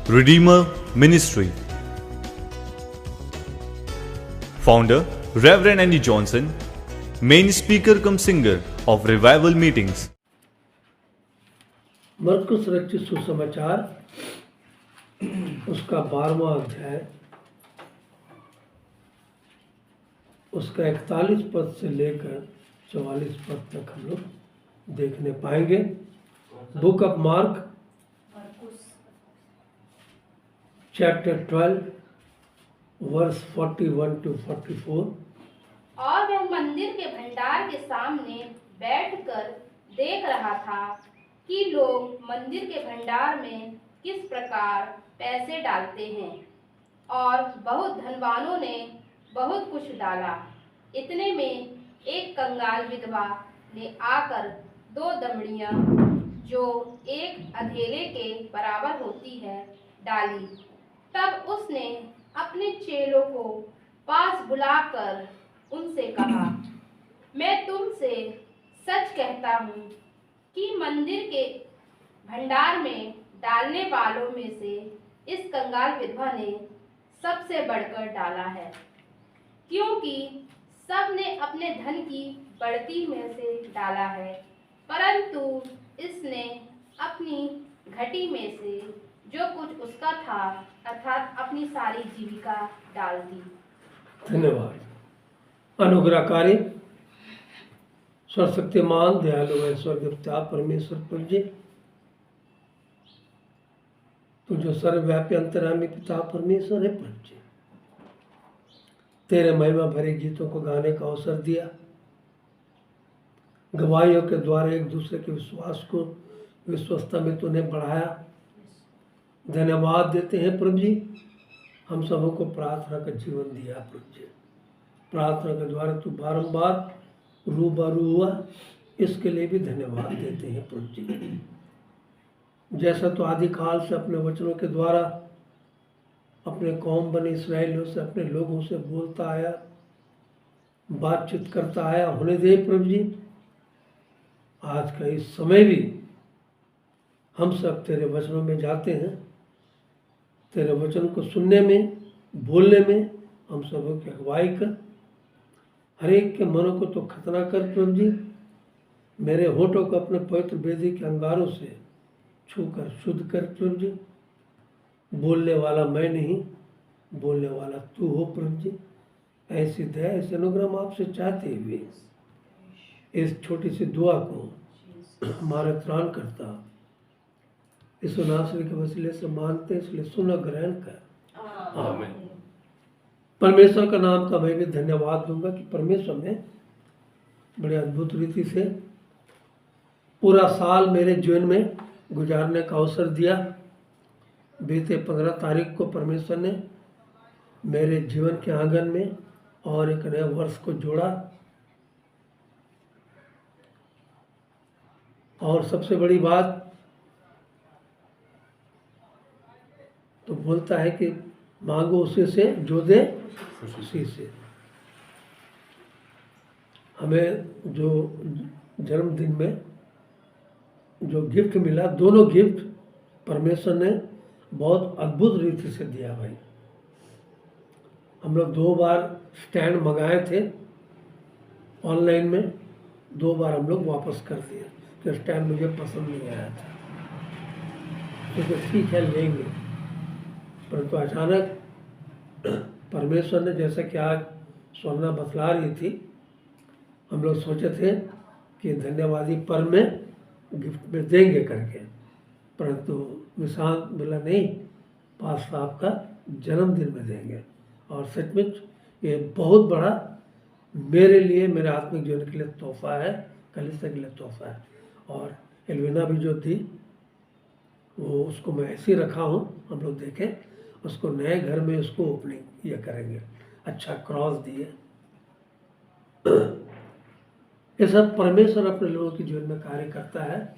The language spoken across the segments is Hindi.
Redeemer Ministry. Founder Reverend Andy Johnson, main speaker cum singer of revival meetings. मरकुस रचित सुसमाचार उसका 12वां अध्याय उसका 41 पद से लेकर 44 पद तक हम लोग देखने पाएंगे। Book of Mark chapter 12 verse 41 to 44। और वह मंदिर के भंडार के सामने बैठकर देख रहा था कि लोग मंदिर के भंडार में किस प्रकार पैसे डालते हैं, और बहुत धनवानों ने बहुत कुछ डाला। इतने में एक कंगाल विधवा ने आकर 2 दमड़ियां, जो एक अधेले के बराबर होती है, डाली। तब उसने अपने चेलों को पास बुलाकर उनसे कहा, मैं तुमसे सच कहता हूँ कि मंदिर के भंडार में डालने वालों में से इस कंगाल विधवा ने सबसे बढ़कर डाला है, क्योंकि सब ने अपने धन की बढ़ती में से डाला है, परंतु इसने अपनी घटी में से जो कुछ उसका था, अर्थात अपनी सारी जीविका डाल दी। धन्यवाद। अनुग्रहकारी सर्वशक्तिमान दयालु है स्वर्गीय पिता परमेश्वर प्रभु जी, तू जो सर्वव्यापी अंतर्यामी पिता परमेश्वर है प्रभु जी, तेरे महिमा भरे गीतों को गाने का अवसर दिया। गवाहियों के द्वारा एक दूसरे के विश्वास को विश्वस्तता में तूने बढ़ाया। धन्यवाद देते हैं प्रभु जी, हम सबों को प्रार्थना का जीवन दिया प्रभु जी। प्रार्थना के द्वारा तू बारंबार रूबरू हुआ, इसके लिए भी धन्यवाद देते हैं प्रभु जी। जैसा तो आदि काल से अपने वचनों के द्वारा अपने कौम बने इस्राएलियों से, अपने लोगों से बोलता आया, बातचीत करता आया, होने दे प्रभु जी। आज का इस समय भी हम सब तेरे वचनों में जाते हैं, तेरे वचन को सुनने में, बोलने में हम सबों की अगुवाई कर। हर एक के मनों को तो खतना कर प्रभु जी। मेरे होठों को अपने पवित्र वेदी के अंगारों से छूकर शुद्ध कर प्रभु जी। बोलने वाला मैं नहीं, बोलने वाला तू हो प्रभु जी। ऐसी दया, ऐसे अनुग्रह हम आपसे चाहते हुए इस छोटी सी दुआ को हमारा त्राण करता इस नासरी के वसीले से मानते, इसलिए सुना ग्रहण कर। आमीन। परमेश्वर का नाम का मैं भी धन्यवाद दूंगा कि परमेश्वर ने बड़े अद्भुत रीति से पूरा साल मेरे जीवन में गुजारने का अवसर दिया। बीते 15 तारीख को परमेश्वर ने मेरे जीवन के आंगन में और एक नए वर्ष को जोड़ा। और सबसे बड़ी बात तो बोलता है कि मांगो उसी से जो दे उसी से। हमें जो जन्मदिन में जो गिफ्ट मिला, दोनों गिफ्ट परमेश्वर ने बहुत अद्भुत रीति से दिया भाई। हम लोग 2 बार स्टैंड मंगाए थे ऑनलाइन में, 2 बार हम लोग वापस कर दिए कि स्टैंड मुझे पसंद नहीं आया था। तो ठीक है लेंगे, परंतु अचानक परमेश्वर ने, जैसा कि आज स्वर्णा बतला रही थी, हम लोग सोचे थे कि धन्यवादी पर्व में गिफ्ट में देंगे करके, परंतु निशांत बोला नहीं, पास साहब का जन्मदिन में देंगे। और सचमुच ये बहुत बड़ा मेरे लिए, मेरे आत्मिक जीवन के लिए तोहफा है, कलीसिया के लिए तोहफा है। और एलविना भी जो थी वो, उसको मैं ऐसे ही रखा हूँ, हम लोग देखें उसको नए घर में उसको ओपनिंग ये करेंगे। अच्छा क्रॉस दिए। ये सब परमेश्वर अपने लोगों के जीवन में कार्य करता है।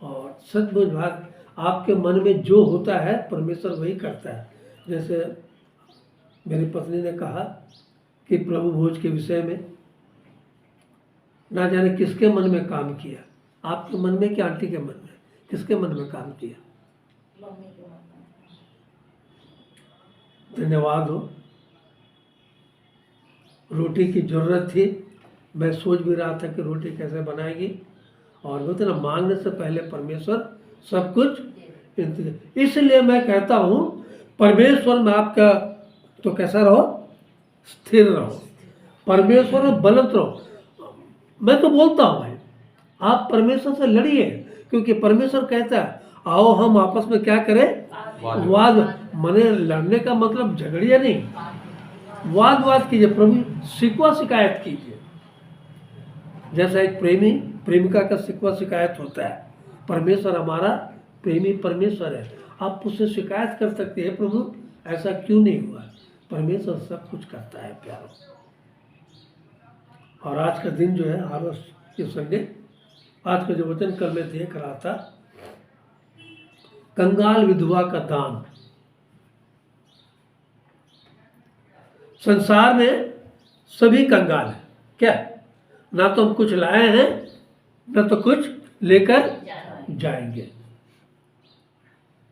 और सचमुच बात, आपके मन में जो होता है परमेश्वर वही करता है। जैसे मेरी पत्नी ने कहा कि प्रभु भोज के विषय में ना जाने किसके मन में काम किया, आपके मन में कि आंटी के मन में, किसके मन में काम किया? धन्यवाद हो। रोटी की ज़रूरत थी, मैं सोच भी रहा था कि रोटी कैसे बनाएगी, और बोलते ना मांगने से पहले परमेश्वर सब कुछ इंतजाम। इसलिए मैं कहता हूँ परमेश्वर में आपका तो कैसा रहो, स्थिर रहो, परमेश्वर में बलत रहो। मैं तो बोलता हूँ भाई, आप परमेश्वर से लड़िए, क्योंकि परमेश्वर कहता है आओ हम आपस में क्या करें, वाद। मने लड़ने का मतलब झगड़िए नहीं, वाद कीजिए, प्रभु शिकवा शिकायत कीजिए। जैसा एक प्रेमी प्रेमिका का शिकवा शिकायत होता है, परमेश्वर हमारा प्रेमी परमेश्वर है, आप उससे शिकायत कर सकते हैं, प्रभु ऐसा क्यों नहीं हुआ। परमेश्वर सब कुछ करता है प्यारो। और आज का दिन जो है हार्वेस्ट के संडे, आज का जो वचन कल मैं देख रहा था, कंगाल विधवा का दान। संसार में सभी कंगाल हैं, क्या ना तो हम कुछ लाए हैं ना तो कुछ लेकर जाएंगे,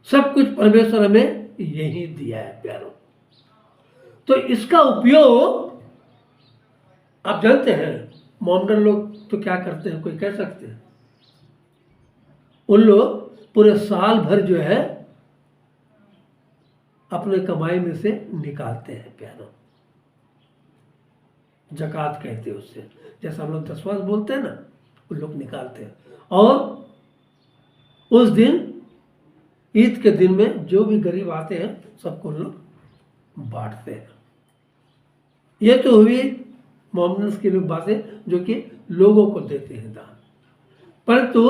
सब कुछ परमेश्वर हमें यही दिया है प्यारो। तो इसका उपयोग आप जानते हैं, मोमडन लोग तो क्या करते हैं, कोई कह सकते हैं, उन लोग पूरे साल भर जो है अपने कमाई में से निकालते हैं प्यारो, जकात कहते हैं उससे, जैसा हम लोग दसवां बोलते हैं ना, उन लोग निकालते हैं, और उस दिन ईद के दिन में जो भी गरीब आते हैं सबको उन लोग बांटते हैं। ये तो हुई मोमडन्स की लोग बातें जो कि लोगों को देते हैं दान, परंतु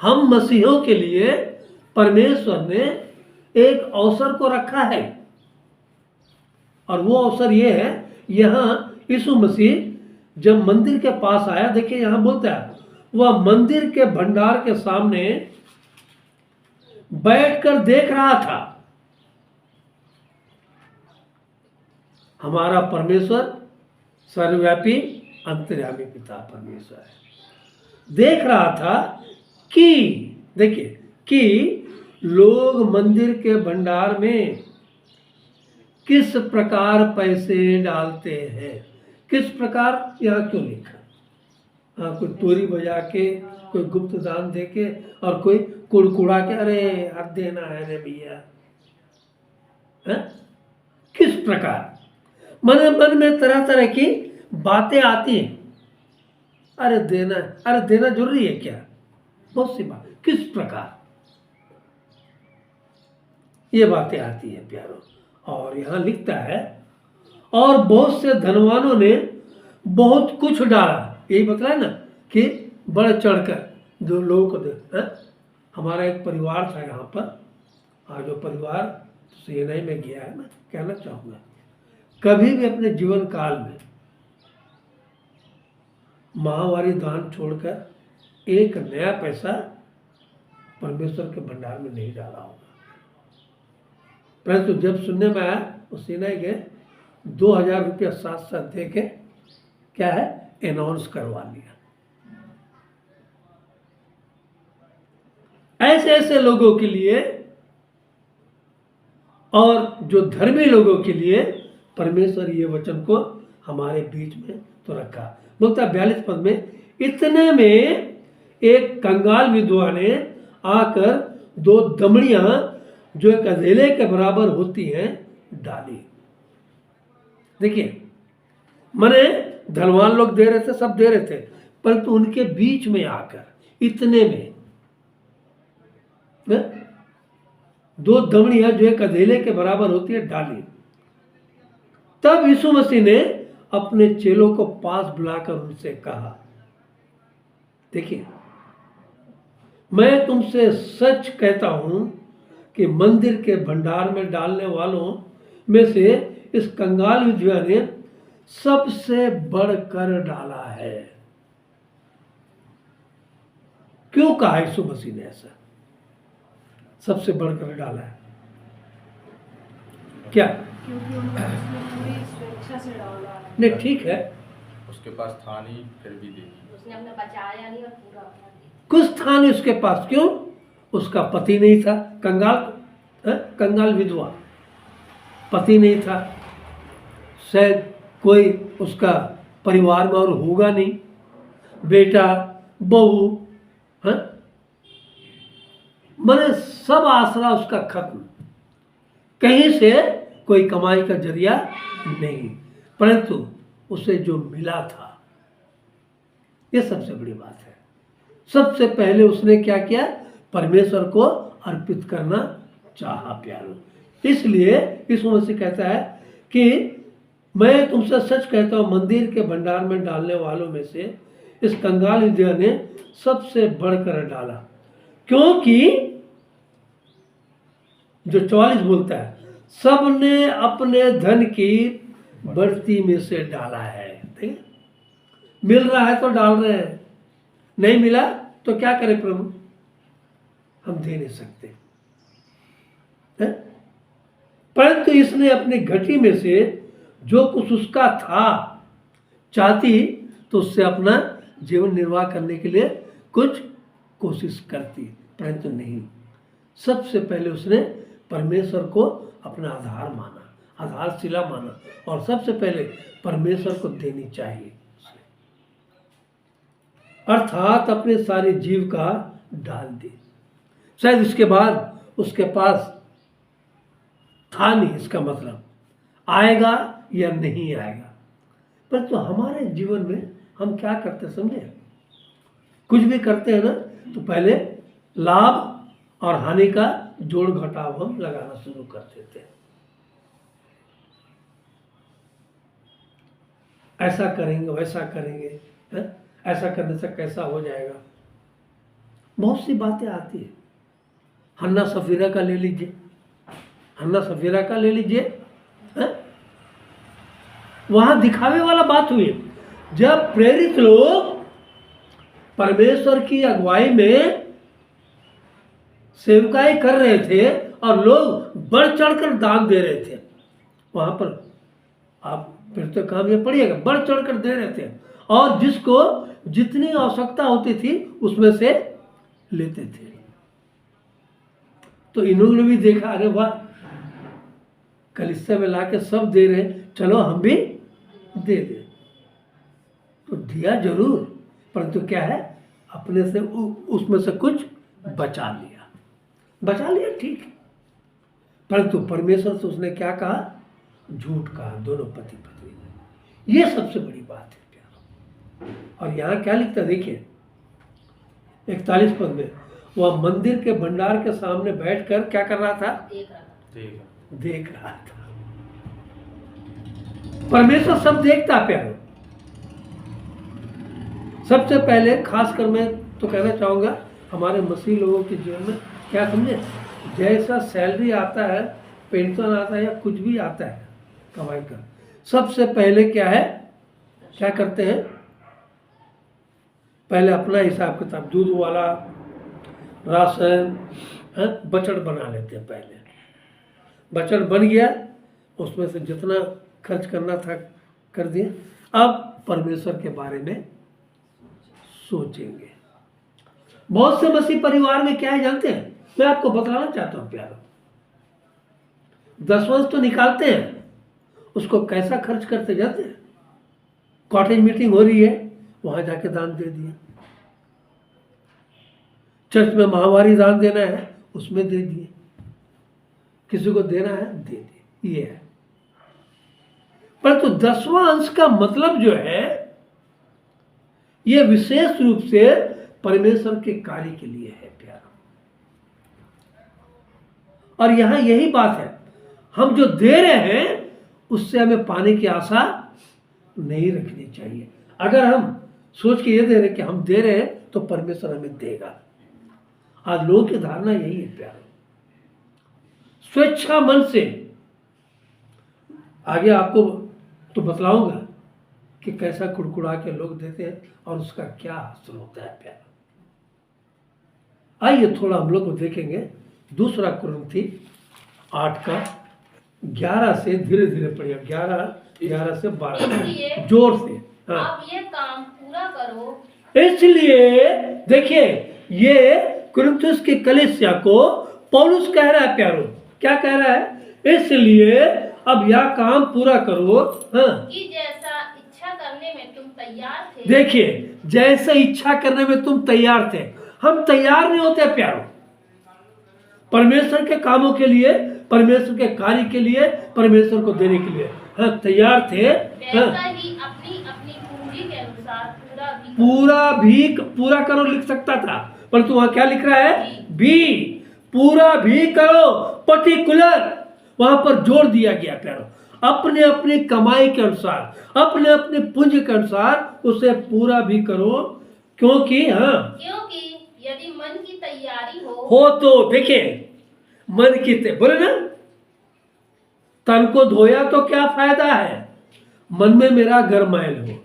हम मसीहों के लिए परमेश्वर ने एक अवसर को रखा है, और वो अवसर ये है, यहाँ यीशु मसीह जब मंदिर के पास आया, देखिए यहां बोलता है वह मंदिर के भंडार के सामने बैठकर देख रहा था। हमारा परमेश्वर सर्वव्यापी अंतर्यामी पिता परमेश्वर है, देख रहा था कि देखिए कि लोग मंदिर के भंडार में किस प्रकार पैसे डालते हैं। किस प्रकार यहाँ क्यों लिखा, हाँ कोई तोरी बजा के, कोई गुप्त दान दे के, और कोई कुड़कुड़ा के अरे अब देना है रे भैया, किस प्रकार, मन में तरह तरह की बातें आती हैं। अरे देना जरूरी है क्या, बहुत सी बात, किस प्रकार ये बातें आती है प्यारो। और यहाँ लिखता है और बहुत से धनवानों ने बहुत कुछ डाला, यही बतलाया ना कि बढ़ चढ़कर जो लोगों को दे। हमारा एक परिवार था यहाँ पर, आज जो परिवार चेन्नई में गया है, मैं कहना चाहूँगा कभी भी अपने जीवन काल में माहवारी दान छोड़कर एक नया पैसा परमेश्वर के भंडार में नहीं डाला होगा। परंतु जब सुनने में आया वो चेन्नई गए, 2000 रुपया साथ साथ दे के क्या है अनाउंस करवा लिया। ऐसे ऐसे लोगों के लिए और जो धर्मी लोगों के लिए परमेश्वर ये वचन को हमारे बीच में तो रखा। बोलता 42 पद में, इतने में एक कंगाल विधवा ने आकर 2 दमड़ियां जो एक अधेले के बराबर होती हैं डाली। देखिए मने धनवान लोग दे रहे थे, सब दे रहे थे, परंतु उनके बीच में आकर इतने में 2 दमड़ियां जो एक अधेले के बराबर होती है डाली। तब यीशु मसीह ने अपने चेलों को पास बुलाकर उनसे कहा, देखिए मैं तुमसे सच कहता हूं कि मंदिर के भंडार में डालने वालों में से इस कंगाल विधवा ने सबसे बढ़कर डाला है। क्यों कहा यीशु मसीह ने ऐसा, सबसे बढ़कर डाला है क्या? क्योंकि उन्होंने पूरी स्वेच्छा से डाला है। नहीं ठीक है, उसके पास था नहीं फिर भी दे दी। उसने अपना बचाया नहीं और पूरा अपना दे दिया। कुछ था नहीं उसके पास, क्यों? उसका पति नहीं था, कंगाल विधवा, पति नहीं था, शायद कोई उसका परिवार में और होगा नहीं, बेटा बहू, हाँ, मैंने सब आसरा उसका खत्म, कहीं से कोई कमाई का जरिया नहीं, परंतु उसे जो मिला था, ये सबसे बड़ी बात है। सबसे पहले उसने क्या किया? परमेश्वर को अर्पित करना चाहा प्यारो। इसलिए यीशु मसीह कहता है कि मैं तुमसे सच कहता हूँ, मंदिर के भंडार में डालने वालों में से इस कंगाल विधवा ने सबसे बढ़कर डाला, क्योंकि जो 44 बोलता है, सबने अपने धन की बढ़ती में से डाला है। ठीक है, मिल रहा है तो डाल रहे हैं, नहीं मिला तो क्या करें प्रभु, हम दे नहीं सकते हैं? परंतु इसने अपनी घटी में से जो कुछ उसका था, चाहती तो उससे अपना जीवन निर्वाह करने के लिए कुछ कोशिश करती, परंतु नहीं। सबसे पहले उसने परमेश्वर को अपना आधार माना, आधारशिला माना, और सबसे पहले परमेश्वर को देनी चाहिए, अर्थात अपने सारे जीव का डाल दी। शायद इसके बाद उसके पास था नहीं, इसका मतलब आएगा या नहीं आएगा। पर तो हमारे जीवन में हम क्या करते समझे, कुछ भी करते हैं ना तो पहले लाभ और हानि का जोड़ घटाव हम लगाना शुरू कर देते हैं। ऐसा करेंगे, वैसा करेंगे, है? ऐसा करने से कैसा हो जाएगा, बहुत सी बातें आती है। हन्ना सफीरा का ले लीजिए, हन्ना सफीरा का ले लीजिए, वहां दिखावे वाला बात हुई। जब प्रेरित लोग परमेश्वर की अगुवाई में सेवकाई कर रहे थे और लोग बढ़ चढ़कर दान दे रहे थे, वहां पर आप फिर तो काम ये पड़िएगा, बढ़ चढ़कर दे रहे थे, और जिसको जितनी आवश्यकता होती थी उसमें से लेते थे। तो इन्होंने भी देखा, अरे वाह, कलीसिया में लाके सब दे रहे, चलो हम भी दे दे। तो दिया जरूर, परंतु क्या है, अपने से उसमें से कुछ बचा लिया, ठीक है, परंतु परमेश्वर से उसने क्या कहा, झूठ कहा, दोनों पति पत्नी ने। ये सबसे बड़ी बात है प्यार। और यहाँ क्या लिखता है देखिए, 41 पद में, वह मंदिर के भंडार के सामने बैठकर क्या कर रहा था, देख रहा था। परमेश्वर सब देखता प्यारो। सबसे पहले खासकर मैं तो कहना चाहूंगा, हमारे मसीह लोगों के जीवन में क्या समझे, जैसा सैलरी आता है, पेंशन आता है या कुछ भी आता है कमाई का, सबसे पहले क्या है, क्या करते हैं, पहले अपना हिसाब किताब, दूध वाला, राशन, बजट बना लेते हैं। पहले बजट बन गया, उसमें से जितना खर्च करना था कर दिए, अब परमेश्वर के बारे में सोचेंगे। बहुत से मसीह परिवार में क्या है जानते हैं, मैं आपको बताना चाहता हूं प्यारो, दसवंश तो निकालते हैं, उसको कैसा खर्च करते जाते हैं, कॉटेज मीटिंग हो रही है, वहां जाके दान दे दिया, चर्च में महावारी दान देना है, उसमें दे दिए, किसी को देना है दे दिए, ये है। परंतु 10वां अंश का मतलब जो है, ये विशेष रूप से परमेश्वर के कार्य के लिए है प्यारा। और यहां यही बात है, हम जो दे रहे हैं उससे हमें पाने की आशा नहीं रखनी चाहिए। अगर हम सोच के ये दे रहे कि हम दे रहे हैं तो परमेश्वर हमें देगा, आज लोगों की धारणा यही है प्यारा। स्वेच्छा मन से, आगे आपको तो बतलाऊंगा कि कैसा कुड़कुड़ा के लोग देते हैं और उसका क्या हासिल होता है प्यारा। आइए थोड़ा हम लोग को देखेंगे, दूसरा कुरिन्थी 8:11 से धीरे धीरे पढ़िए, 11 से 12 जोर से। हाँ, आप ये काम पूरा करो। इसलिए देखिए, ये कुरिन्थुस की कलीसिया को पौलुस कह रहा है प्यारो, क्या कह रहा है, इसलिए अब यह काम पूरा करो। हाँ, कि जैसा इच्छा करने में तुम तैयार थे। देखिए, जैसे इच्छा करने में तुम तैयार थे। हम तैयार नहीं होते प्यारो, परमेश्वर के कामों के लिए, परमेश्वर के कार्य के लिए, परमेश्वर को देने के लिए। हाँ, तैयार थे। वैसा हाँ, ही अपनी अपनी पूंजी के अनुसार पूरा करो लिख सकता था, परंतु वहां क्या लिख रहा है? बी, पूरा भी करो, पर्टिकुलर, वहां पर जोड़ दिया गया प्यारो। अपने अपने कमाई के अनुसार, अपने अपने पूंजी के अनुसार उसे पूरा भी करो, क्योंकि क्योंकि यदि मन की तैयारी हो तो देखिए, मन की बोले ना, तन को धोया तो क्या फायदा है, मन में मेरा घर मैल हो,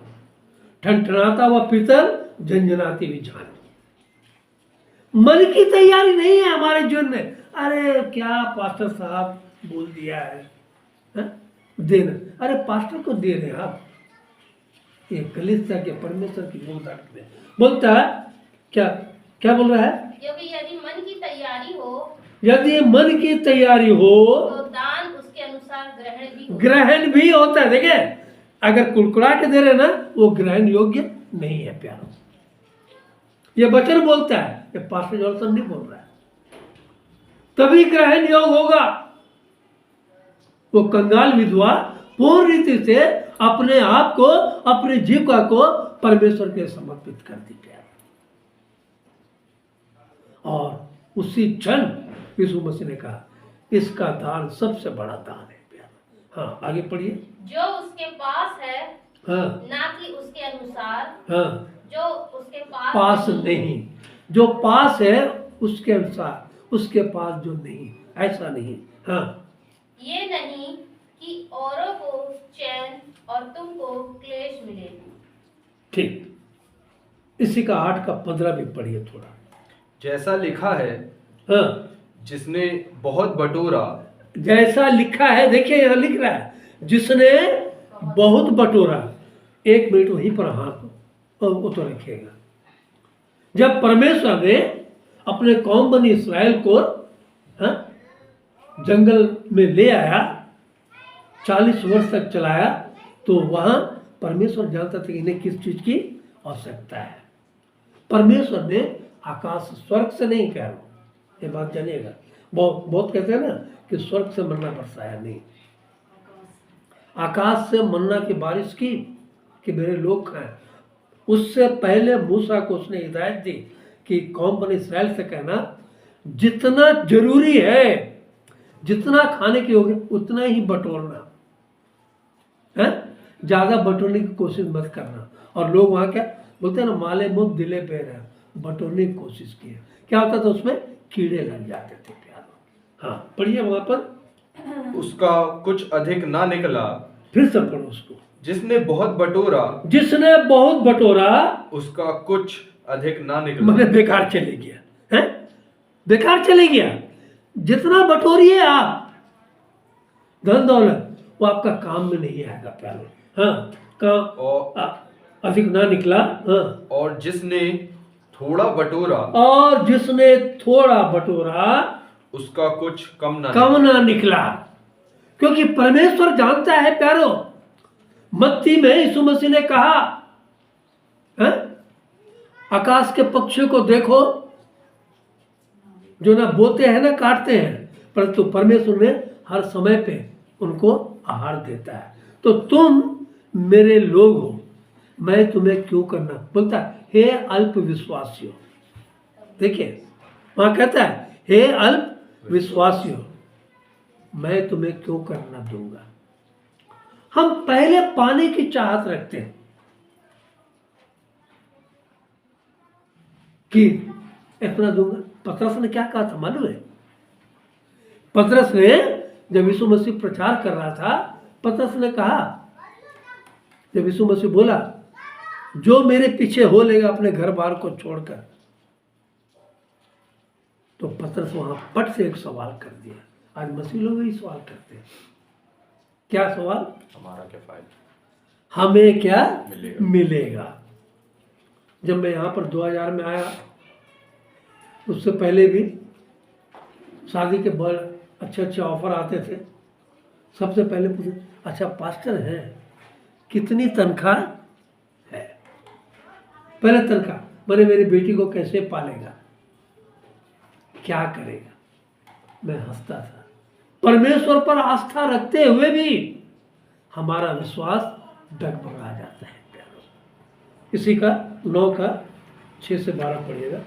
ठनठनाता हुआ पीतल, झंझनाती हुई झांकी। मन की तैयारी नहीं है हमारे जीवन में। अरे क्या पास्टर साहब बोल दिया है, हा? देना, अरे पास्टर को दे रहे आप, ये कलीसिया के परमेश्वर की योगदान में बोलता है। क्या क्या बोल रहा है? क्योंकि यदि मन की तैयारी हो यदि मन की तैयारी हो तो दान उसके अनुसार ग्रहण भी होता है। देखिए, अगर कुड़कुड़ा के दे रहे ना, वो ग्रहण योग्य नहीं है प्यारो। ये वचन बोलता है, ये पास्टर जॉनसन नहीं बोल रहा है। तभी ग्रहण योग होगा। वो कंगाल विधवा पूर्ण रीति से अपने आप को, अपनी जीविका को परमेश्वर के समर्पित कर दी प्यारो, और उसी क्षण यीशु मसीह ने कहा, इसका दान सबसे बड़ा दान है प्यारो। हाँ, आगे पढ़िए। जो उसके पास है, हाँ, ना कि उसके अनुसार, हाँ, जो उसके पास नहीं, जो पास है उसके अनुसार, उसके पास जो नहीं, ऐसा नहीं। हाँ, ये नहीं कि औरों को चैन और तुमको क्लेश मिले। ठीक, इसी का 8 का 15 भी पढ़िए थोड़ा। जैसा लिखा है, हाँ, जिसने बहुत बटोरा, जैसा लिखा है, देखिए यहाँ लिख रहा है, जिसने बहुत बटोरा। 1 मिनट वहीं पर हाथ वो तो रखिएगा। जब परमेश्वर ने अपने कौम बनी इस्राएल को, हाँ, जंगल में ले आया, 40 वर्ष तक चलाया, तो वहां परमेश्वर जानता था कि इन्हें किस चीज की आवश्यकता है। परमेश्वर ने आकाश स्वर्ग से नहीं कह रहा, ये बात जानिएगा। बहुत कहते हैं ना कि स्वर्ग से मन्ना बरसाया, नहीं, आकाश से मन्ना की बारिश की कि मेरे लोग खाएं। उससे पहले मूसा को उसने हिदायत दी कि कौम बने इस्राएल से कहना, जितना जरूरी है, जितना खाने की होगी उतना ही बटोरना है, ज्यादा बटोरने की कोशिश मत करना। और लोग वहां क्या बोलते हैं ना, माले मुख दिले पे रहे, बटोरने की कोशिश की। क्या होता था उसमें? कीड़े लग जाते थे प्यारो। हाँ, पढ़िए वहां पर। उसका कुछ अधिक ना निकला, फिर से पढ़ो उसको। जिसने बहुत बटोरा, जिसने बहुत बटोरा, उसका कुछ अधिक ना निकला। मैंने बेकार चले गया है, बेकार चले गया। जितना बटोरिए आप धन दौलत, वो आपका काम में नहीं आएगा प्यारो। हाँ, काम अधिक ना निकला। हाँ, और जिसने थोड़ा बटोरा, और जिसने थोड़ा बटोरा, उसका कुछ कम ना निकला। क्योंकि परमेश्वर जानता है प्यारो। मत्ती में यीशु मसीह ने कहा, है? आकाश के पक्षियों को देखो, जो ना बोते हैं ना काटते हैं, परंतु परमेश्वर ने हर समय पे उनको आहार देता है। तो तुम मेरे लोग हो, मैं तुम्हें क्यों करना, बोलता हे अल्प विश्वासियों। देखिए वहां कहता है, हे अल्प विश्वासियों, मैं तुम्हें क्यों करना दूंगा। हम पहले पाने की चाहत रखते हैं कि इतना दूंगा। पतरस ने क्या कहा था मालूम है? पतरस ने जब यीशु मसीह प्रचार कर रहा था, पतरस ने कहा, जब यीशु मसीह बोला, जो मेरे पीछे हो लेगा अपने घर बार को छोड़कर, तो पतरस वहां पट से एक सवाल कर दिया। आज मसीह लोग ही सवाल करते हैं। क्या सवाल? हमारा क्या फायदा, हमें क्या मिलेगा। जब मैं यहाँ पर 2000 में आया, उससे पहले भी शादी के बहुत अच्छे अच्छे ऑफर आते थे, सबसे पहले पूछे, अच्छा पास्टर है, कितनी तनख्वाह है? पहले तनख्वाह, मैंने मेरी बेटी को कैसे पालेगा, क्या करेगा? मैं हंसता था। परमेश्वर पर आस्था रखते हुए भी हमारा विश्वास डगमगा जाता है प्यारों। इसी का 9 का 6 से 12 पढ़िएगा।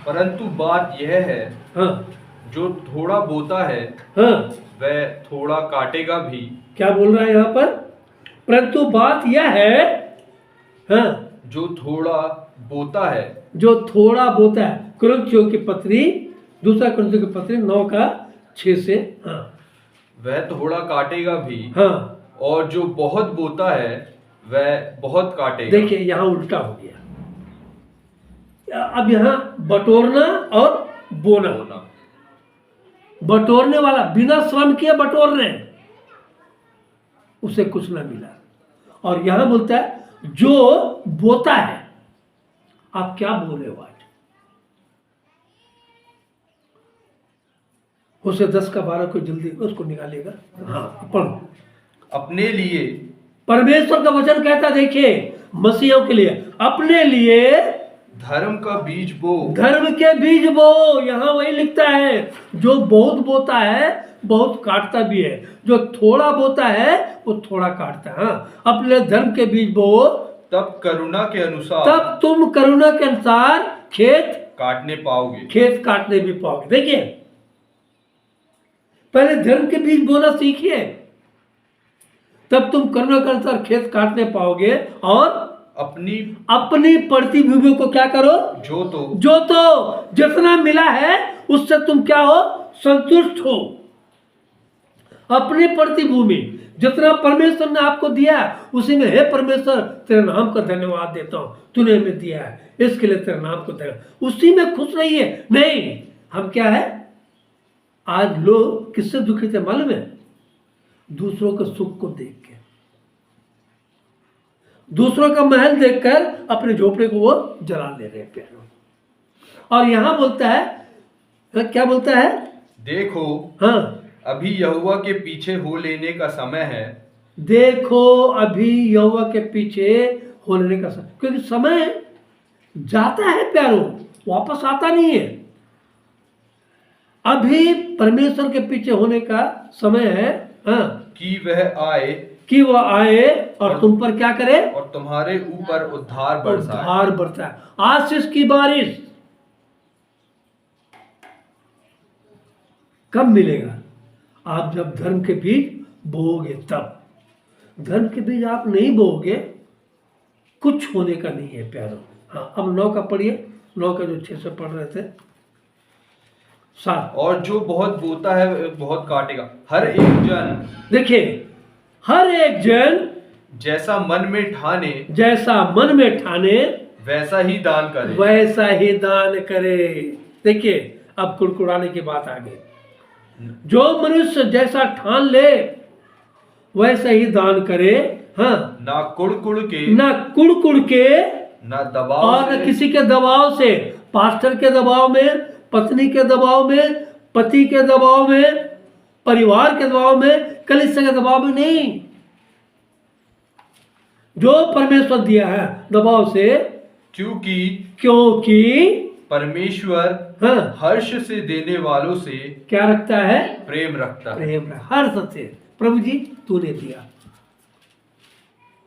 परंतु बात यह है, हाँ जो थोड़ा बोता है हाँ, वह थोड़ा काटेगा भी। क्या बोल रहा है यहाँ पर? परंतु बात यह है, हाँ, जो थोड़ा बोता है जो थोड़ा बोता है। कुरिन्थियों की पत्री, दूसरा कुरिन्थियों की पत्री 9 का 6 से, हाँ वह थोड़ा काटेगा भी, हाँ। और जो बहुत बोता है वह बहुत काटेगा। देखिए यहाँ उल्टा हो गया। अब यहाँ बटोरना और बोना। बटोरने वाला बिना श्रम किए बटोर रहे हैं, उसे कुछ ना मिला। और यहां बोलता है जो बोता है। आप क्या बोल रहे हो आज? उसे 10 का 12 को जल्दी उसको निकालिएगा। हाँ पढ़ो। अपने लिए परमेश्वर का वचन कहता, देखिए मसीहों के लिए, अपने लिए धर्म का बीज बो। धर्म के बीज बो। यहां वही लिखता है, जो बहुत बोता है बहुत काटता भी है, जो थोड़ा बोता है वो थोड़ा काटता है। हाँ, अपने धर्म के बीज बो, तब करुणा के अनुसार तब तुम करुणा के अनुसार खेत काटने पाओगे। खेत काटने भी पाओगे। देखिए पहले धर्म के बीज बोना सीखिए, तब तुम करुणा के अनुसार खेत काटने पाओगे। और अपनी पड़ती भूमियों को क्या करो? जो तो जितना मिला है उससे तुम क्या हो? संतुष्ट हो। अपनी पड़ती भूमि जितना परमेश्वर ने आपको दिया उसी में, हे परमेश्वर तेरे नाम का धन्यवाद देता हूं, तूने हमें दिया है, इसके लिए तेरे नाम को धन्यवाद। उसी में खुश रहिए। नहीं, हम क्या है, आज लोग किससे दुखी थे मालूम है? दूसरों के सुख को देख के, दूसरों का महल देखकर अपने झोपड़े को वो जला ले रहे प्यारों। और यहां बोलता है, क्या बोलता है? देखो हाँ, अभी यहोवा के पीछे हो लेने का समय है। देखो अभी यहोवा के पीछे हो लेने का समय, क्योंकि समय जाता है प्यारों, वापस आता नहीं है। अभी परमेश्वर के पीछे होने का समय है। हाँ, कि वह आए, कि वह आए और तुम पर क्या करे? और तुम्हारे ऊपर उद्धार बरसाए। उद्धार बरसाए, आशीष की बारिश। कब मिलेगा? आप जब धर्म के बीज बोओगे तब। धर्म के बीज आप नहीं बोओगे, कुछ होने का नहीं है प्यारों। हाँ, अब 9 का पढ़िए, 9 का जो 6 से पढ़ रहे थे। 7, और जो बहुत बोता है वह बहुत काटेगा। हर एक जन, देखिए हर एक जन जैसा मन में ठाने वैसा ही दान करे। वैसा ही दान करे। देखिए अब कुड़कुड़ाने की बात आ गई। जो मनुष्य जैसा ठान ले वैसा ही दान करे। हाँ, ना कुड़ के, ना दबाव और से, न किसी के दबाव से, पास्टर के दबाव में, पत्नी के दबाव में, पति के दबाव में, परिवार के दबाव में, कलीसिया के दबाव में नहीं। जो परमेश्वर दिया है दबाव से, क्योंकि परमेश्वर हर्ष से देने वालों से क्या रखता है? प्रेम रखता है। हर्ष से, प्रभु जी तूने दिया।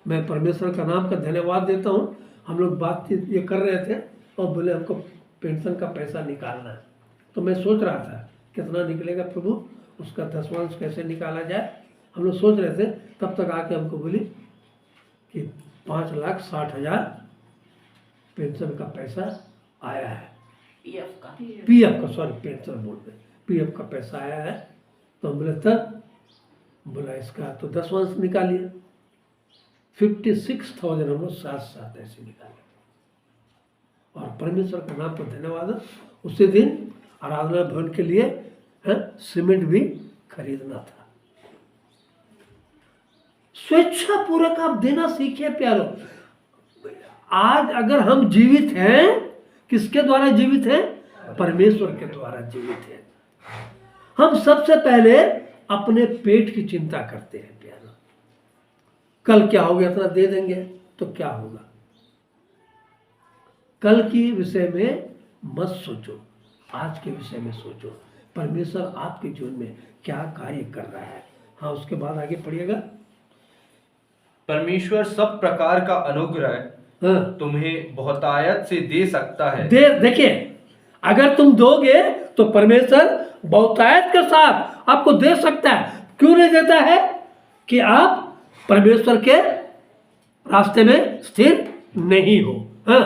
मैं परमेश्वर का नाम का धन्यवाद देता हूँ। हम लोग बातचीत ये कर रहे थे और बोले हमको पेंशन का पैसा निकालना है, तो मैं सोच रहा था कितना निकलेगा प्रभु, उसका दशमांश कैसे निकाला जाए। हम लोग सोच रहे थे, तब तक आके हमको बोली कि 5,60,000 पेंशन का पैसा आया है। पीएफ का सॉरी, पेंशन बोल रहे, पीएफ का पैसा आया है। तो हम बोले तब, बोला इसका तो दशमांश निकालिए। 56,000 हम लोग साथ ऐसे निकाले। और परमेश्वर का नाम पर धन्यवाद। उसी दिन आराधना भवन के लिए सीमेंट भी खरीदना था। स्वेच्छा पूर्वक आप देना सीखिए प्यारो। आज अगर हम जीवित हैं, किसके द्वारा जीवित हैं? परमेश्वर के द्वारा जीवित हैं। हम सबसे पहले अपने पेट की चिंता करते हैं प्यारो। कल क्या हो गया, इतना दे देंगे तो क्या होगा, कल की विषय में मत सोचो, आज के विषय में सोचो। परमेश्वर आपके जीवन में क्या कार्य कर रहा है। हाँ, उसके बाद आगे पढ़िएगा। परमेश्वर सब प्रकार का अनुग्रह हाँ, तुम्हें बहुतायत से दे सकता है। देखिए, अगर तुम दोगे तो परमेश्वर बहुतायत के साथ आपको दे सकता है। क्यों नहीं देता है? कि आप परमेश्वर के रास्ते में स्थिर नहीं हो। हाँ,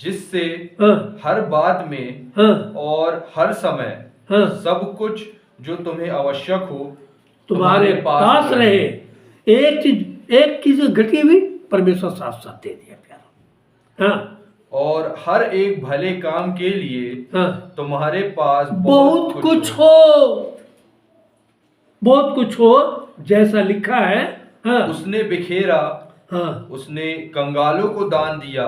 जिससे हाँ, हर बात में हाँ, और हर समय हाँ, सब कुछ जो तुम्हें आवश्यक हो तुम्हारे पास रहे। एक चीज घटी हुई, परमेश्वर साथ साथ दे दिया प्यारा। हाँ, और हर एक भले काम के लिए हाँ, तुम्हारे पास बहुत कुछ हो, बहुत कुछ हो, जैसा लिखा है। हाँ, उसने बिखेरा, हाँ, उसने कंगालों को दान दिया,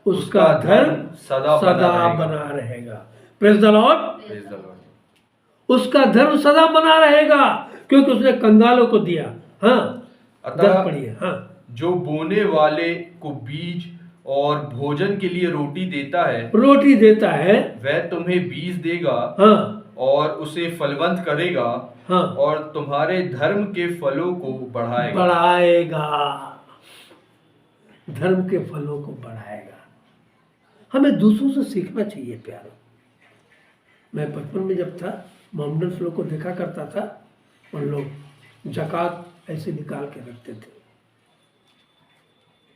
उसका धर्म सदा बना रहेगा। Praise the Lord. Praise the Lord. उसका धर्म सदा बना रहेगा, क्योंकि उसने कंगालों को दिया। हाँ, अतः 10 पढ़िए। हाँ, जो बोने वाले को बीज और भोजन के लिए रोटी देता है, रोटी देता है। वह तुम्हें बीज देगा हाँ, और उसे फलवंत करेगा, हाँ, और तुम्हारे धर्म के फलों को बढ़ाएगा। धर्म के फलों को बढ़ाएगा। हमें दूसरों से सीखना चाहिए प्यारो। मैं बचपन में जब था, मोहम्मदन लोग को देखा करता था, उन लोग ज़कात ऐसे निकाल के रखते थे।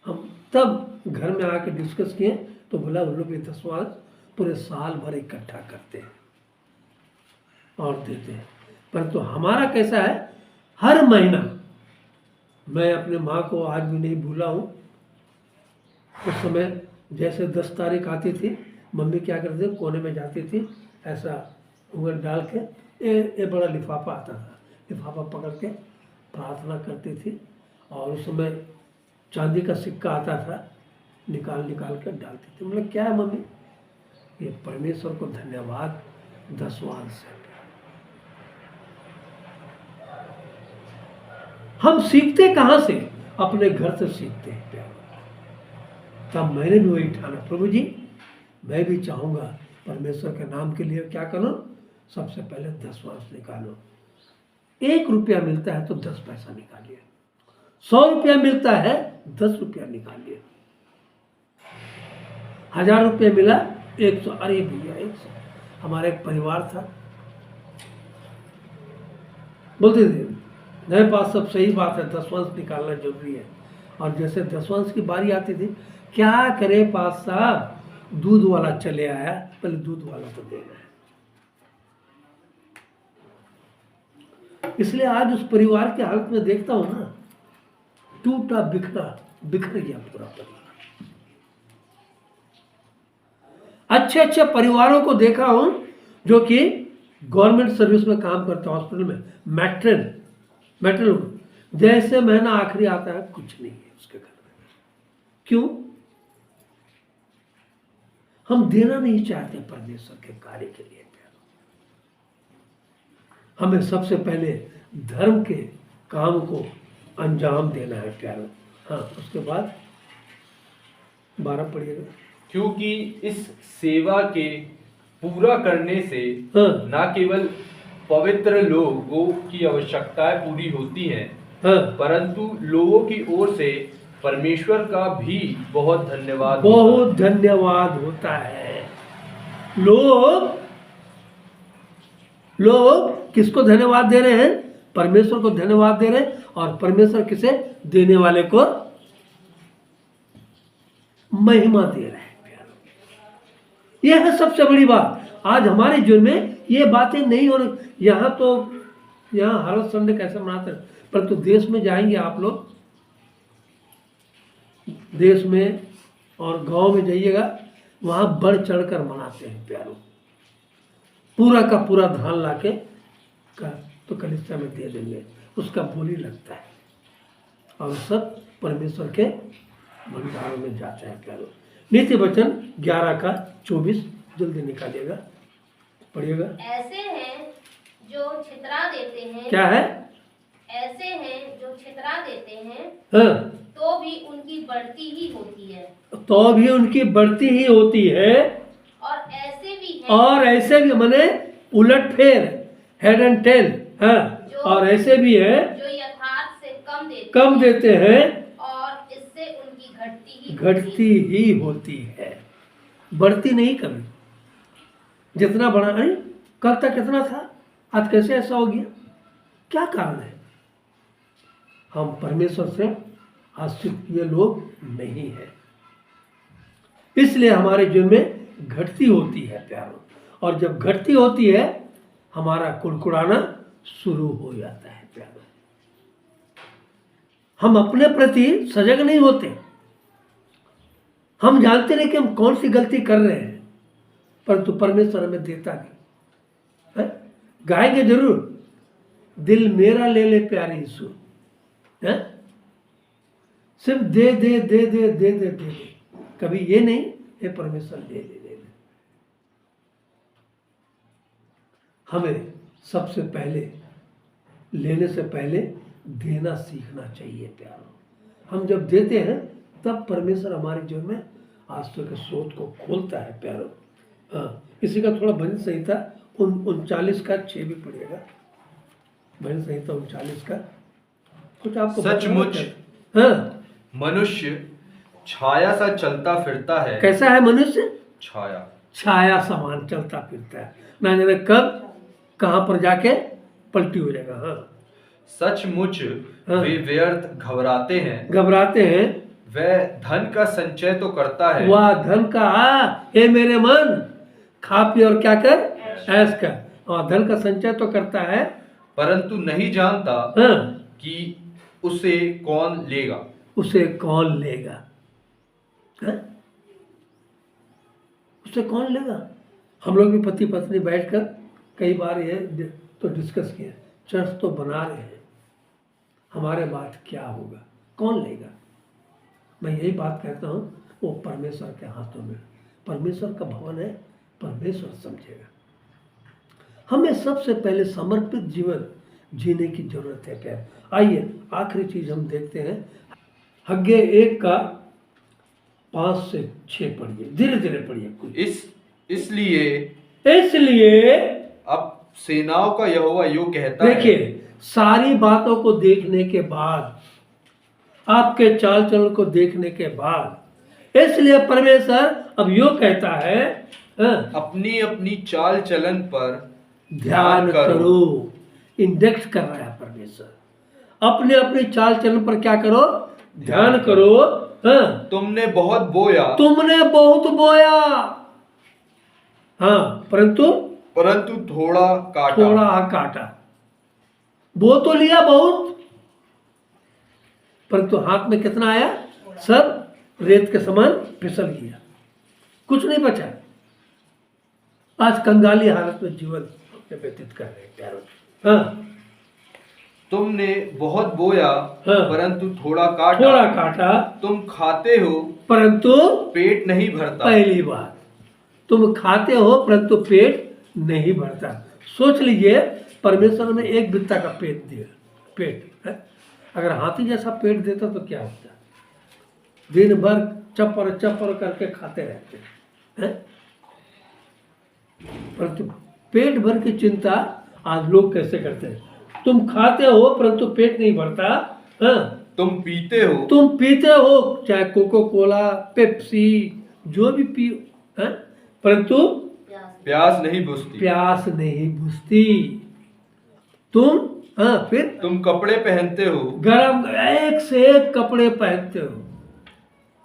हम तब घर में आके डिस्कस किए तो बोला उन लोग ये 10वां पूरे साल भर इकट्ठा करते हैं और देते हैं। परंतु हमारा कैसा है, हर महीना, मैं अपने माँ को आज भी नहीं भूला हूँ। उस समय जैसे 10 तारीख आती थी, मम्मी क्या करती थी, कोने में जाती थी, ऐसा उंगल डाल के ये बड़ा लिफाफा आता था, लिफाफा पकड़ के प्रार्थना करती थी। और उस समय चांदी का सिक्का आता था, निकाल कर डालती थी। मतलब क्या है मम्मी, ये परमेश्वर को धन्यवाद 10वां से। हम सीखते कहाँ से? अपने घर से सीखते हैं प्यार। तब मैंने भी वही ठाना, प्रभु जी मैं भी चाहूँगा परमेश्वर के नाम के लिए क्या करो, सबसे पहले 10वां निकालो। 1 रुपया मिलता है तो 10 पैसा निकालिए, 100 रुपया मिलता है 10 रुपया निकालिए, 1000 रुपया मिला 100, अरे भैया 100। हमारा एक परिवार था, बोलते थे मेरे पास सब सही बात है, 10वां निकालना जरूरी है। और जैसे 10वां की बारी आती थी, क्या करे पास साहब, दूध वाला चले आया, पहले दूध वाला तो देना है। इसलिए आज उस परिवार के हालत में देखता हूं ना, टूटा बिखर गया पूरा परिवार। अच्छे अच्छे परिवारों को देखा हूं जो कि गवर्नमेंट सर्विस में काम करते, हॉस्पिटल में मैट्रन जैसे महीना आखिरी आता है कुछ नहीं है उसके घर में। क्यों? हम देना नहीं चाहते परमेश्वर के कार्य के लिए। हमें सबसे पहले धर्म के काम को अंजाम देना है प्यारो। हाँ, उसके बाद 12 पढ़िएगा। क्योंकि इस सेवा के पूरा करने से हाँ, न केवल पवित्र लोगों की आवश्यकताएं पूरी होती हैं, हाँ, परंतु लोगों की ओर से परमेश्वर का भी बहुत धन्यवाद होता है। लोग किसको धन्यवाद दे रहे हैं? परमेश्वर को धन्यवाद दे रहे हैं। और परमेश्वर किसे? देने वाले को महिमा दे रहे हैं प्यारो। यह है सबसे बड़ी बात। आज हमारे जीवन में ये बातें नहीं हो रही। यहाँ हर संडे कैसे मनाते हैं, परंतु देश में जाएंगे आप लोग, देश में और गांव में जाइएगा, वहां बढ़ चढ़कर मनाते हैं प्यारो। पूरा का पूरा धान लाके तो कलिसिया में दे देंगे, उसका बोली लगता है और सब परमेश्वर के भंडारों में जाता है प्यारो। नीति वचन 11 का 24 जल्दी निकालिएगा, पढ़िएगा। ऐसे हैं जो छितरा देते हैं। क्या है? ऐसे हैं जो छितरा देते हैं, हाँ, तो भी उनकी बढ़ती ही होती है। तो भी उनकी बढ़ती ही होती है। और ऐसे भी हैं और ऐसे भी माने उलट फेर, हेड एंड टेल। हाँ, और ऐसे भी है जो यथार्थ से कम देते हैं और इससे उनकी घटती ही होती है, बढ़ती नहीं कभी। जितना बढ़ा, अरे कल तक कितना था, आज कैसे ऐसा हो गया? क्या कारण है? हम परमेश्वर से आश्रित किए लोग नहीं है, इसलिए हमारे जीवन में घटती होती है प्यारों। और जब घटती होती है, हमारा कुड़कुड़ाना शुरू हो जाता है प्यारों। हम अपने प्रति सजग नहीं होते। हम जानते नहीं कि हम कौन सी गलती कर रहे हैं, परंतु परमेश्वर हमें देता नहीं है। गाएंगे जरूर, दिल मेरा ले ले प्यारे यीशु, सिर्फ दे दे दे दे दे दे दे दे, कभी ये नहीं हे परमेश्वर ले ले ले ले। हमें सबसे पहले लेने से पहले देना सीखना चाहिए प्यारों। हम जब देते हैं तब परमेश्वर हमारे जीवन में आश्चर्य के स्रोत को खोलता है प्यारों। हाँ, इसी का थोड़ा भजन संहिता 39 का 6 भी पढ़िएगा। भजन संहिता 39 का कुछ आपको सचमुच हाँ, मनुष्य छाया सा चलता फिरता है। कैसा है मनुष्य? छाया छाया समान चलता फिरता है, ना जाने कब कहाँ पर जाके पलटी हो जाएगा। हाँ, सचमुच हाँ। वे व्यर्थ घबराते हैं। वह धन का संचय तो करता है। वह धन का, हे मेरे मन, खा पी और क्या कर, ऐश कर। और धन का संचय तो करता है, परंतु नहीं जानता हाँ, कि उसे कौन लेगा। उसे कौन लेगा? हाँ? उसे कौन लेगा? हम लोग भी पति पत्नी बैठकर कई बार ये तो डिस्कस किया, चर्च तो बना रहे हैं, हमारे बाद क्या होगा, कौन लेगा? मैं यही बात कहता हूँ, वो परमेश्वर के हाथों में, परमेश्वर का भवन है, परमेश्वर समझेगा। हमें सबसे पहले समर्पित जीवन जीने की जरूरत है प्यार। आइए आखिरी चीज हम देखते हैं, हग्गे 1 का 5 से 6 पढ़िए, धीरे धीरे पढ़िए। इसलिए अब सेनाओं का यहोवा यूं कहता है। देखिए, सारी बातों को देखने के बाद, आपके चाल चलन को देखने के बाद, इसलिए परमेश्वर अब यो कहता है, हाँ, अपनी अपनी चाल चलन पर ध्यान करो। इंडेक्स कर रहा है परमेश्वर, अपने अपने चाल चलन पर क्या करो, ध्यान करो। हाँ, तुमने बहुत बोया, हाँ, परंतु थोड़ा काटा। बो तो लिया बहुत, परंतु हाथ में कितना आया, सब रेत के समान फिसल गया, कुछ नहीं बचा। आज कंगाली हालत में जीवन व्यतीत कर रहे हैं प्यारों। हाँ, तुमने बहुत बोया, हाँ, परंतु थोड़ा काटा। तुम खाते हो परंतु पेट नहीं भरता। पहली बात, तुम खाते हो परंतु पेट नहीं भरता। सोच लीजिए, परमेश्वर ने एक बित्ता का पेट दिया, पेट है? अगर हाथी जैसा पेट देता तो क्या होता? दिन भर चप्पर चप्पर करके खाते रहते हैं। परंतु पेट भर की चिंता आज लोग कैसे करते हैं? तुम खाते हो परंतु पेट नहीं भरता। हाँ, तुम पीते हो चाहे कोको कोला, पेप्सी, जो भी पियो, परंतु प्यास नहीं बुझती। तुम, हाँ, फिर तुम कपड़े पहनते हो, गरम एक से एक कपड़े पहनते हो,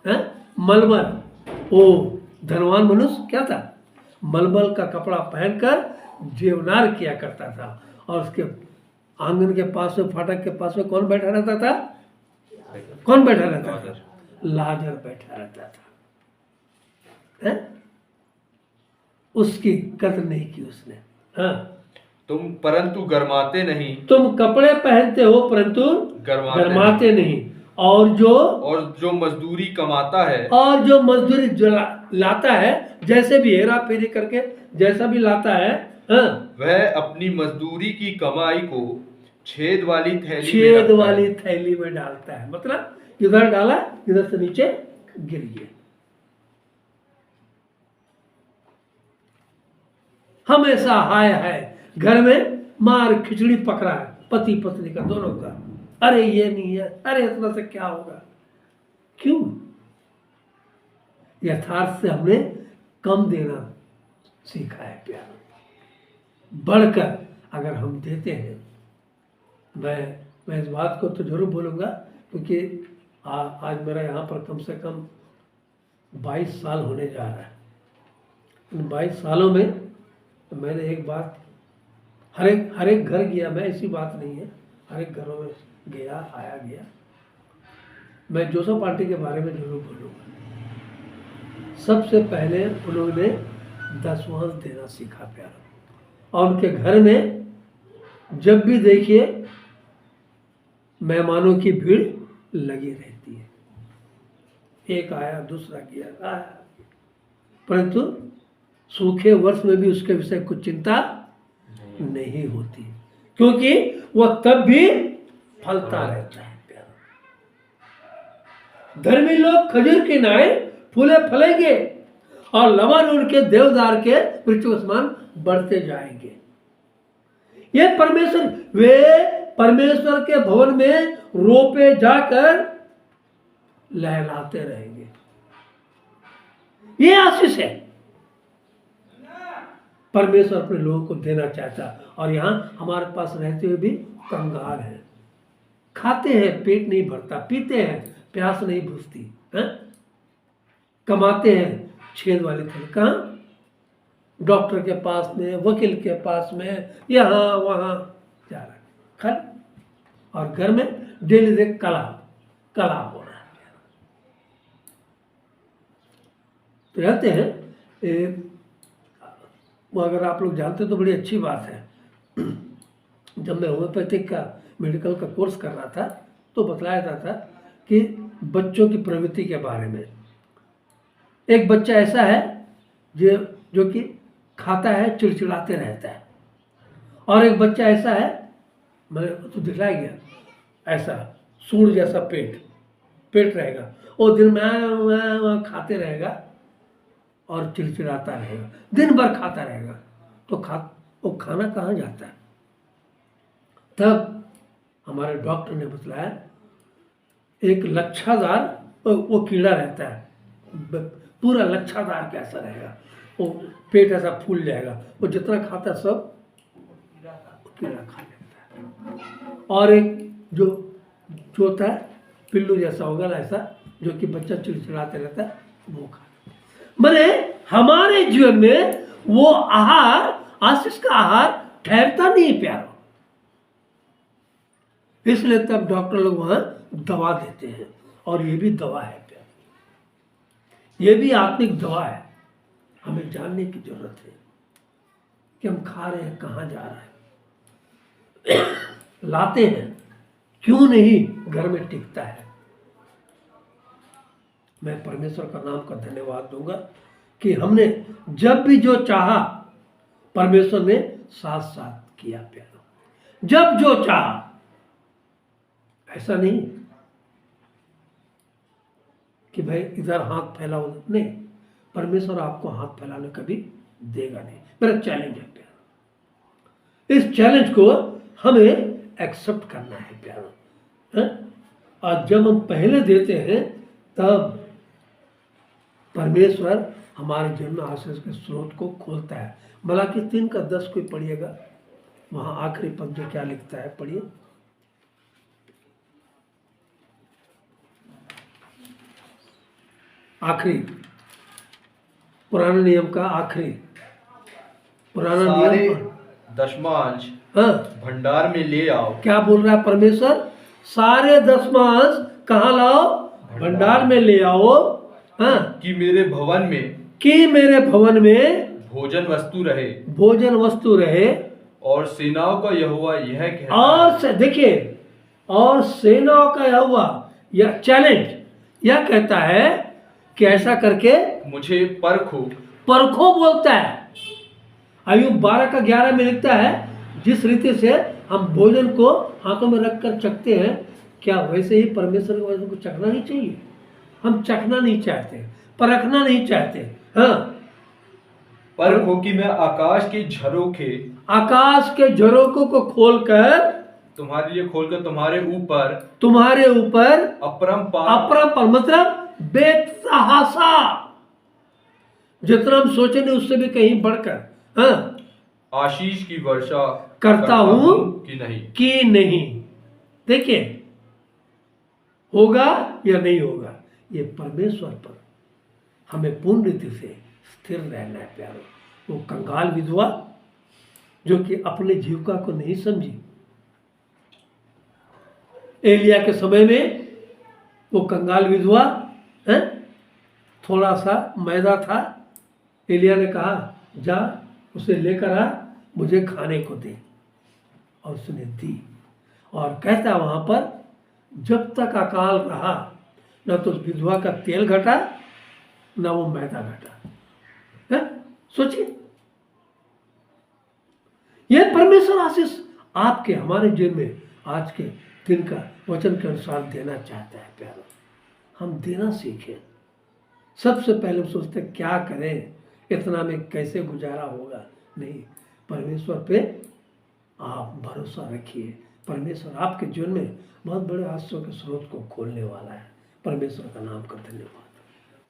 हाँ? मलमल, ओ धनवान मनुष्य क्या था, मलमल का कपड़ा पहनकर जेवनार किया करता था। और उसके आंगन के पास में, फाटक के पास में कौन बैठा रहता था? लाजर बैठा रहता था, है? उसकी कदर नहीं की उसने। हाँ, तुम परंतु गरमाते नहीं। तुम कपड़े पहनते हो परंतु गरमाते नहीं। और जो मजदूरी कमाता है, और जो मजदूरी लाता है, जैसे भी हेरा फेरी करके जैसा भी लाता है, हाँ, वह अपनी मजदूरी की कमाई को छेद वाली थैली में छेद रखता वाली है। थैली में डालता है, मतलब इधर डाला, इधर से नीचे गिर गया। हमेशा हाय हाय, घर में मार खिचड़ी पक रहा है पति पत्नी का, दोनों का। अरे ये नहीं है, अरे इतना से क्या होगा? क्यों? यथार्थ से हमने कम देना सीखा है प्यार। बढ़कर अगर हम देते हैं, मैं इस बात को तो जरूर बोलूँगा, क्योंकि आज मेरा यहाँ पर कम से कम 22 साल होने जा रहा है। इन 22 सालों में मैंने एक बात, हर एक घर गया मैं, ऐसी बात नहीं है, हर एक घरों में गया, आया गया, मैं जोसफ पार्टी के बारे में जरूर बोलूँगा। सबसे पहले उन्होंने दसवांश देना सीखा प्यारा, और उनके घर में जब भी देखिए मेहमानों की भीड़ लगी रहती है। एक आया, दूसरा गया, आया, परंतु सूखे वर्ष में भी उसके विषय कुछ चिंता नहीं होती, क्योंकि वह तब भी फलता रहता है प्यारा। धर्मी लोग खजूर के नाए फूले फलेंगे, और लवन उनके देवदार के वृक्ष के समान बढ़ते जाएंगे। ये परमेश्वर, वे परमेश्वर के भवन में रोपे जाकर लहलाते रहेंगे। ये आशीष है परमेश्वर अपने लोगों को देना चाहता। और यहाँ हमारे पास रहते हुए भी कंगाल है, खाते हैं पेट नहीं भरता, पीते हैं प्यास नहीं बुझती, कमाते हैं छेद वाली थैली, कहाँ? डॉक्टर के पास में, वकील के पास में, यहाँ वहाँ जा रहा है खल, और घर में डेली देख कला हो रहा है। तो कहते हैं वो, अगर आप लोग जानते तो बड़ी अच्छी बात है। जब मैं होम्योपैथिक का मेडिकल का कोर्स कर रहा था तो बतलाया जाता था कि बच्चों की प्रवृत्ति के बारे में। एक बच्चा ऐसा है जो कि खाता है, चिड़चिड़ाते रहता है, और एक बच्चा ऐसा है, मैंने तो दिखलाया गया, ऐसा सूंड जैसा पेट रहेगा, वो दिन में खाते रहेगा और चिड़चिड़ाता रहेगा, दिन भर खाता रहेगा, तो वो खाना कहाँ जाता है? तब हमारे डॉक्टर ने बतलाया, एक लच्छादार वो कीड़ा रहता है, पूरा लच्छादार कैसा रहेगा, वो पेट ऐसा फूल जाएगा, वो जितना खाता है सब कीड़ा खा लेता है। और एक जो होता है पिल्लू जैसा होगा ऐसा, जो कि बच्चा चिड़चिड़ाते रहता है, वो खा। माने हमारे जीवन में वो आहार, आशीष का आहार ठहरता नहीं प्यारो, इसलिए तब डॉक्टर लोग वहां दवा देते हैं, और ये भी दवा है प्यारो, ये भी आत्मिक दवा है। हमें जानने की जरूरत है कि हम खा रहे हैं, कहाँ जा रहा है, लाते हैं, क्यों नहीं घर में टिकता है। मैं परमेश्वर का नाम का धन्यवाद दूंगा कि हमने जब भी जो चाहा परमेश्वर ने साथ साथ किया प्यारो, जब जो चाहा, ऐसा नहीं कि भाई इधर हाथ फैलाओ, नहीं, परमेश्वर आपको हाथ फैलाने कभी देगा नहीं। मेरा चैलेंज है प्यारो, इस चैलेंज को हमें एक्सेप्ट करना है प्यारो। और जब हम पहले देते हैं तब परमेश्वर हमारे जीवन में आशीष के स्रोत को खोलता है। मलाकी 3:10 कोई पढ़िएगा, वहां आखिरी पद जो क्या लिखता है, पढ़िए। आखिरी पुराने नियम का आखिरी पुराना सारे नियम, दशमांश हाँ, भंडार में ले आओ। क्या बोल रहा है परमेश्वर? सारे दशमांश कहाँ लाओ? भंडार में ले आओ, हाँ, कि मेरे भवन में, कि मेरे भवन में भोजन वस्तु रहे, भोजन वस्तु रहे। और सेनाओं का यहोवा यह कहता और देखिए, और सेनाओं का यहोवा, यह चैलेंज, यह कहता है कि ऐसा करके मुझे परखो, परखो बोलता है। अय्यूब 12:11 में लिखता है, जिस रीति से हम भोजन को हाथों में रखकर चखते हैं, क्या वैसे ही परमेश्वर के वचन को चखना नहीं चाहिए? हम चखना नहीं चाहते, परखना नहीं चाहते। हाँ, परखो कि मैं आकाश के झरोकों को खोलकर तुम्हारे लिए खोलकर तुम्हारे ऊपर अपरंपार मतलब बेतहाशा, जितना हम सोचे नहीं उससे भी कहीं बढ़कर, हाँ, आशीष की वर्षा करता हूं कि नहीं। देखिए, होगा या नहीं होगा, ये परमेश्वर पर हमें पूर्ण रीति से स्थिर रहना है प्यारो। वो कंगाल विधवा जो कि अपने जीविका को नहीं समझी, एलिया के समय में वो कंगाल विधवा, थोड़ा सा मैदा था, एलिया ने कहा जा उसे लेकर आ, मुझे खाने को दे, और उसने दी। और कहता वहां पर जब तक अकाल रहा, न तो उस विधवा का तेल घटा न वो मैदा घटा। सोचिए, यह परमेश्वर आशीष आपके हमारे जीवन में आज के दिन का वचन के अनुसार देना चाहता है प्यारो। हम देना सीखें। सबसे पहले हम सोचते क्या करें, इतना में कैसे गुजारा होगा, नहीं, परमेश्वर पे आप भरोसा रखिए। परमेश्वर आपके जीवन में बहुत बड़े आशीषों के स्रोत को खोलने वाला है। परमेश्वर का नाम का धन्यवाद।